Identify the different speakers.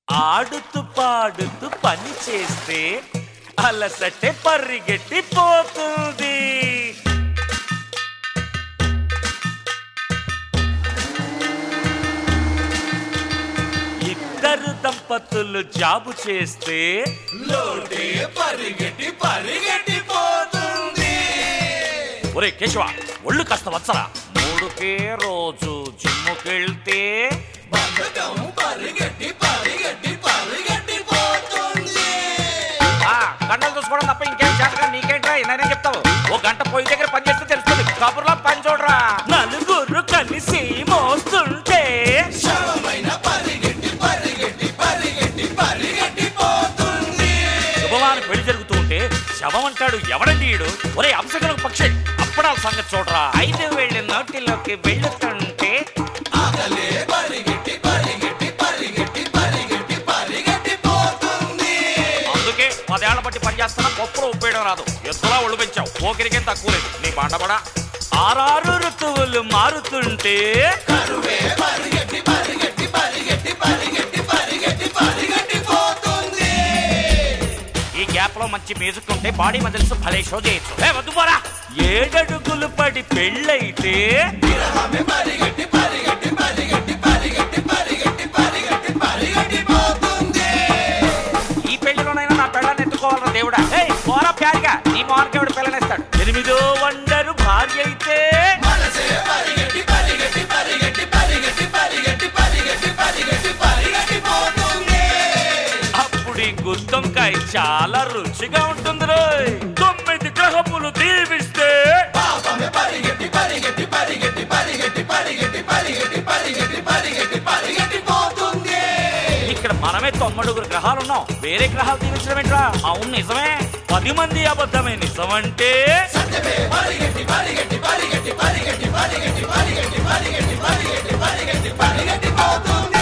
Speaker 1: ఆడుతూ పాడుతూ పని చేస్తే అలసటే పరిగెట్టిపోతుంది. ఇద్దరు దంపతులు జాబు చేస్తే
Speaker 2: లోటే పరిగెట్టిపోతుంది.
Speaker 1: ఒరే కేశవ, ఒళ్ళు కాస్త వచ్చరా. మూడుకే రోజు జిమ్ముకెళ్తే
Speaker 2: బద్ధకం పరిగెట్టిపోతుంది.
Speaker 1: గంటలు చూసుకోవడం తప్ప ఇంకేం చేతగా నీకేంట్రా? నేనే చెప్తావు. ఓ గంట పొయ్యి దగ్గర పని చేస్తే తెలుస్తుంది. కబుర్లో పని చూడరా. నలుగురు కలిసి మోస్తుంటే
Speaker 2: శవమైన పరిగెట్టిపోతుంది.
Speaker 1: శుభవాని పెళ్లి జరుగుతూ ఉంటే శవం అంటాడు ఎవడండి ఈడు? ఒరే అంశకలకు పక్షి, అప్పడాల సంగతి చూడరా. 5 వేళ్ళు నోటిలోకి వెళ్ళుతుంటే
Speaker 2: ఆకలే పరిగెట్టిపోతుంది.
Speaker 1: అందుకే 10 ఏళ్ల బట్టి పని చేస్తున్నా పప్పులో ఉప్పేయడం రాదు. ఎత్తులా ఒళ్ళు పెంచావు, పోకిరికేం తక్కువ లేదు నీ బండబడా. 6 ఋతువులు మారుతుంటే
Speaker 2: కరువే పరిగెట్టిపోతుంది.
Speaker 1: ఈ గ్యాప్ లో మంచి మ్యూజిక్ ఉంటే బాడీ మజిల్స్ భలే షో చేయొచ్చు. వద్దు పోరా. 7 అడుగులు పడి పెళ్ళైతే
Speaker 2: విరహమే పరిగెట్టిపోతుంది.
Speaker 1: ఈ పెళ్లిలోనైనా నా పెళ్ళని ఎత్తుకోవాలరా దేవుడా. పోరా ప్యారిగా, నీ మోహన్కేవుడు పిల్లనిస్తాడు. 8వ వండరు భార్య అయితే
Speaker 2: మనసే పరిగెట్టిపోతుంది.
Speaker 1: అప్పుడు ఈ గుత్తొంకాయ చాలా రుచిగా ఉంటుంది రోయ్. 9 గ్రహములు దీవిస్తే
Speaker 2: పాపమే పరిగెట్టిపోతుంది.
Speaker 1: ఇక్కడ మనమే 9 గ్రహాలు ఉన్నాం. వేరే గ్రహాలు దీవించడం ఏంట్రా? అవును నిజమే. 10 మంది అబద్ధమే నిజమంటే
Speaker 2: సత్యమే పరిగెట్టిపోతుంది.